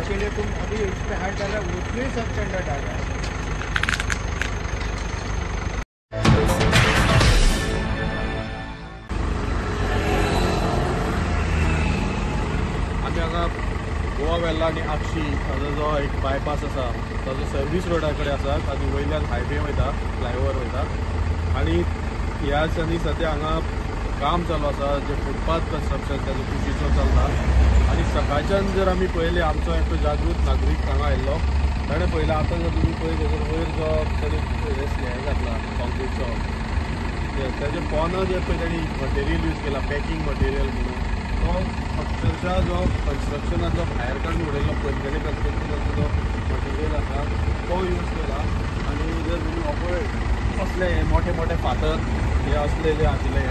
के लिए तुम अभी उस पर हाथ डाल रहे हो, उतनी सब स्टैंडर्ड आ गया है। आम्ही हांगा गोवा वेल्ला आनी आक्षी हाजो जो एक बायपास आसा ताजो सर्वीस रोडा कडेन आसात आनी वयल्यान हायवे वयता, फ्लायओवर वयता आनी ह्या दिसांनी सद्या हांगा काम चालू आसा जे फुटपाथ कन्स्ट्रक्शन ताजो कुशीचो चलता आनी सकाळच्यान जर आमी पळयलें आमचो एक जागृत नागरीक हांगा आयिल्लो ताणें पळयलें आतां जर तुमी पळय तेजो वयर जो ताणें हें घातला कॉन्क्रीटचो ताजे पोंदां जे पळय तांणी मटेरियल यूज केला पॅकींग मटेरियल म्हणून तो अक्षरशः जो कन्स्ट्रक्शनाचो भायर काडून उडयल्लो पयलींचे कन्स्ट्रक्शनाचो जो मटेरियल आसा तो यूज केला आनी जर तुमी पळय असले मोठे मोठे फातर हे असले जे आशिल्ले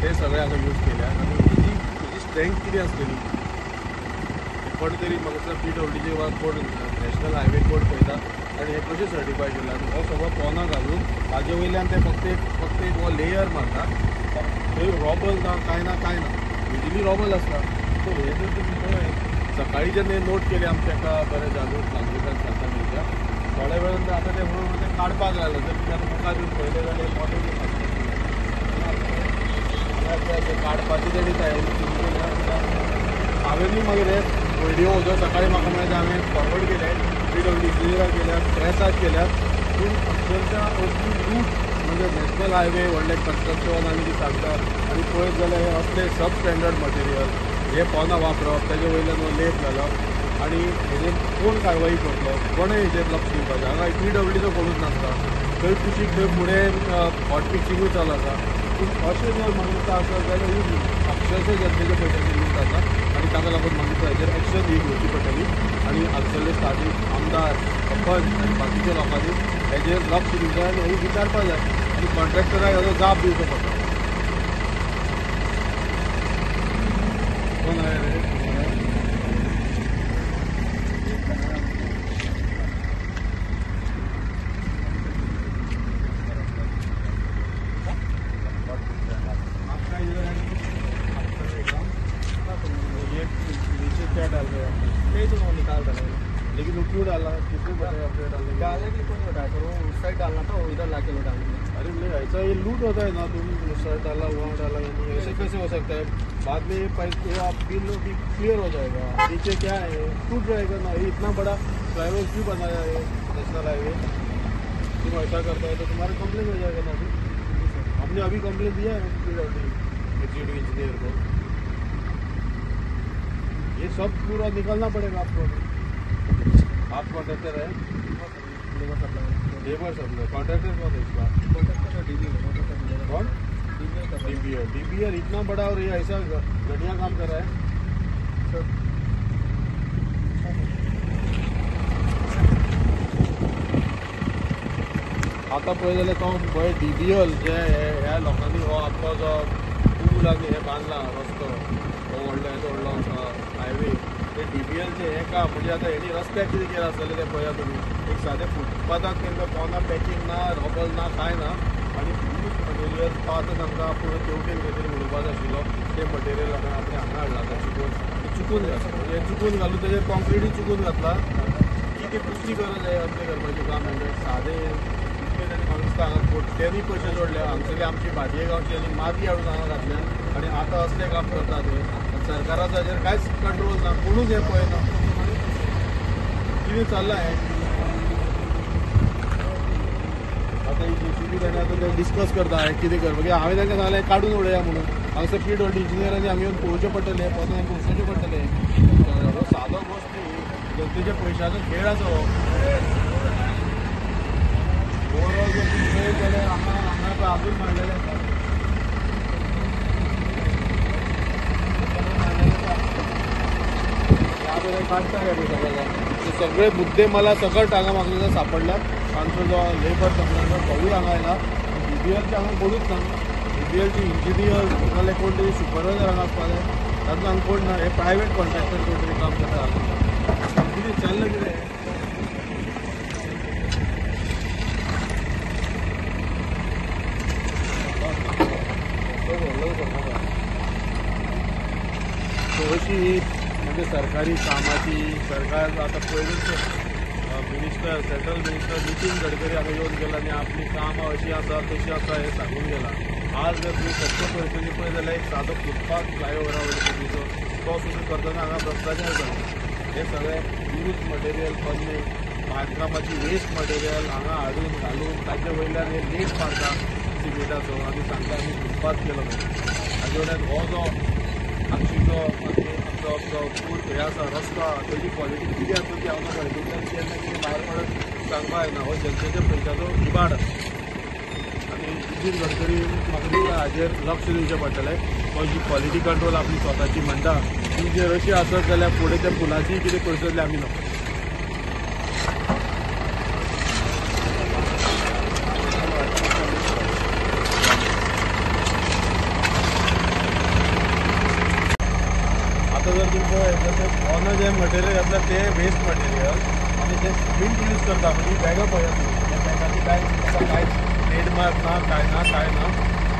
ते सगळे हांगा यूज केल्यात आनी हेजी स्ट्रेंथ कितें आसलेली कोण तरी म्हाका दिसता PWDचे वा कोण नॅशनल हायवे कोड पळयता आनी हे कशें सर्टिफाय केला आनी हो सगळो पोंदां घालून ताजे वयल्यान ते फक्त एक हो लेयर मारतात थंय रॉबल ना कांय ना युजली रॉबल आसता सो हे जर तुमी पळय सकाळी जेन्ना नोट केले आमच्या एका बऱ्या जागृत नागरिकान सांगता न्यूजच्या थोड्या वेळान आतां ते म्हणून ते काडपाक लागले जर तुमी आतां मुखार येवन पळयलें जाल्यार मोठे काडपाची तेणी तयारी सुरू केल्या हांवेनूय मागीर हे व्हिडिओ जो सकाळी म्हाका मेळटा हांवें फॉरवर्ड केले PWD इंजिनियराक केल्यात प्रेसाक केल्यात पूण अक्षरशः असली रूट म्हणजे नॅशनल हायवे व्हडले कन्स्ट्रक्शन आनी ती सांगतात आनी पळयत जाल्यार हे असले सब स्टँडर्ड मटेरियल हे पोंदां वापरप तेजे वयल्यान लेप घालप आनी हेजेर कोण कारवाई करतलो कोणें हेजेर लक्ष दिवपाचें हांगा PWDचो कोणूच नासता थंय कुशीक थंय फुडें हॉट फिक्सिंगूय चालू आसा पूण अशें जर म्हाका आसत जाल्यार अक्षरशः जनतेच्या पयशांची लूट आसा आनी ताका लागून म्हाका दिसता हेजेर एक्शन ही घेवची पडटली आनी हांगसरले स्थानीक आमदार सरपंच आनी बाकीच्या लोकांनी हेजेर लक्ष दिवंक जाय आनी हे विचारपाक जाय आनी कॉन्ट्रॅक्टराक हेजो जाप दिवचो पडटा कोण आहे रे क्या डाल रहे हैं नहीं तो वो निकाल रहे हैं लेकिन वो क्यों डाला किसने बताया आपने डालने का डालने के लिए कौन बताया करो उस साइड डालना था इधर ला के लो डालना अरे नहीं ऐसा ये लूट होता है ना तुम शर्ट डाला वहाँ डाला ऐसे कैसे हो सकता है बाद में ये पैसे आप बिल भी क्लियर हो जाएगा नीचे क्या है टूट जाएगा ना ये इतना बड़ा फ्लाईओवर क्यों बनाया है नेशनल हाईवे तुम ऐसा करता है तो तुम्हारा कंप्लेन हो जाएगा ना अभी हमने अभी कंप्लेन दिया है एग्जीक्यूटिव इंजीनियर को ये सब पूरा निकलना पड़ेगा आपको आप कॉन्ट्रैक्टर है लेबर सब कॉन्ट्रैक्टर कौन है इस बार कॉन्ट्रैक्टर कौन DBL इतना बड़ा और ये ऐसा घटिया काम कर रहा है आता पळय जाल्यार तो पळय DBL जे ह्या लोकांनी हो आपलो जो पूल आनी हे बांदला रस्तो हो व्हडलो हायवे ते DBLचे हे काम म्हणजे आता हेणी रस्त्याक कितें केला आसतलें ते पळया तुमी एक सादें फुटपाथाक तेंका पोंदां पॅकींग ना रॉबल ना कांय ना आनी यूज मटेरियल तो आतां तांकां पुरो तेवटेन खंय तरी उडोवपाचो आशिल्लो ते मटेरियल आपणें हांगा हाडला आतां चुकून म्हणजे चुकून घालून तेजेर कॉन्क्रीटूय चुकून घातला की ते कसली गरज आहे असले करपाचें काम म्हणजे सादें इतकें ताणी म्हाका दिसता हांगा पोट्ट्यांनी पयशे जोडले हांगसरली आमची भाटये गांवची आनी माती हाडून हांगा घातल्या आनी आतां असलें काम करता ते सरकाराचो हाजेर कांयच कंट्रोल ना कोणूच हें पळयना कितें चल्लां हें आतां ही JCB ताणें आतां ते डिस्कस करता हें कितें करपाचें कित्याक हांवें तांकां सांगलें काडून उडया म्हणून हांगसर PWD इंजिनियरांनी हांगा येवन पळोवचें पडटलें पोंदां हें पोवचें पडटलें हो सादो गोश्ट न्ही जनतेच्या पयशांचो खेळ आसा हो ओवरऑल जर तुमी पळयत जाल्यार हांगा आजून मांडलेलें आसा काढता काय सगळ्याला ते सगळे मुद्दे मला सकट हांगा म्हाका सापडल्यात आमचो जो लेबर संघटना तोवूय हांगा आयला DBLचे हांगा कोणूच ना DBLचे इंजिनियर नाजाल्यार कोण तरी सुपरवायझर हांगा आसपा जाय तातूंत हांगा कोण ना हे प्रायवेट कॉन्ट्रॅक्टर कोण तरी काम करता कितें चल्लां कितें अशी ही म्हणजे सरकारी कामाची की सरकार आता पयलींच minister central minister Nitin Gadkari हांगा येवन गेला आनी आपली कामां अशी आसा तशी आसा हे सांगून गेला. आज जर तुम्ही फक्त पळयतली पळय जाल्यार एक सादो फुटपाथ फ्लायओवरा वयलो तो सुद्दां करतना हांगा भ्रश्टाचार जाता. हे सगळे यूज मटेरियल फंडींग बांदकामाची वेस्ट मटेरियल हांगा हाडून घालून ताचे वयल्यान हे लेट मारता सिमेंटाचो आनी सांगता आमी फुटपाथ केलो म्हणून. हाजे वयल्यान हो जो आमचो फूड हे आसा रस्तो आहा तेजी क्वॉलिटी कितें आसा ती हांव पळयतल्यान केन्ना कितें भायर पडत सांगपा येना. हो जनतेच्या पयशाचो इबाड आनी नितीन गडकरी म्हाका दिसता हाजेर लक्ष दिवचें पडटलें. हो जी क्वॉलिटी कंट्रोल आपली स्वताची म्हणटा ती जर अशी आसत जाल्यार फुडें त्या फुलाची कितें करतले आमी नको. आता जर तुम्ही पळयत ऑन जे मटेरियल आसता ते वेस्ट मटेरियल आनी जे सिमेंट यूज करता म्हणजे बॅगा पळयात त्या बॅगाची काय रेड मार्क ना काय ना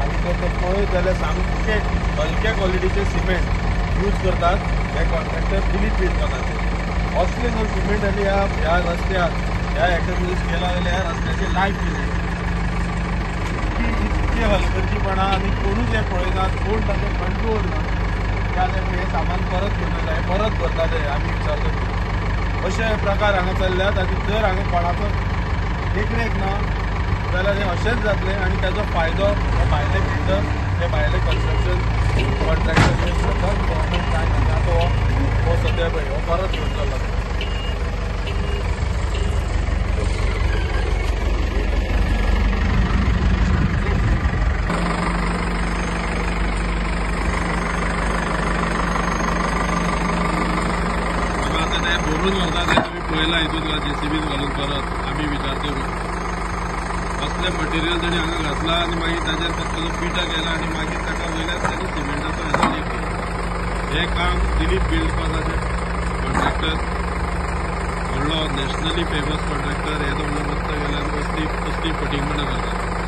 आनी ते पळयत जाल्यार सामके हलक्या क्वॉलिटीचे सिमेंट यूज करतात हे कॉन्ट्रॅक्टर दिलीप बिल्डकॉनाचे. असले जर सिमेंट आनी ह्या रस्त्याक ह्या हेका यूज केला जाल्यार ह्या रस्त्याचे लायफ कितें इतके हलगर्जीपणा आनी कोणूच हे पळयनात कोण ताचो कंट्रोल ना. जाल्यार हे सामान परत घेवन जाय परत भरता ते आमी विचारता अशे प्रकार हांगा चल्ल्यात. आनी जर हांगा कोणाचो देखरेख ना जाल्यार हे अशेंच जातलें आनी ताचो फायदो हे भायले बिल्डर हे भायले कन्स्ट्रक्शन कॉन्ट्रॅक्टर यूज करतात. गव्हर्मेंट काय म्हणटा हो सद्या पळय हो परत घेवन चल्ला. भरून व्हरता ते तुम्ही पळयला हितून JCBन घालून परत आमी विचारतो असले मटेरियल ताणी हांगा घातला आनी मागीर ताजेर फक्त तो पिठा केला आनी मागीर ताका वयल्यान ताणी सिमेंटाचो हेजो लीक केलो. हे काम दिलीप बिल्डकॉनाचे कॉन्ट्रॅक्टर व्हडलो नॅशनली फेमस कॉन्ट्रॅक्टर हे तो म्हणून रस्ता गेल्यान कसली फटिंगपणां करता.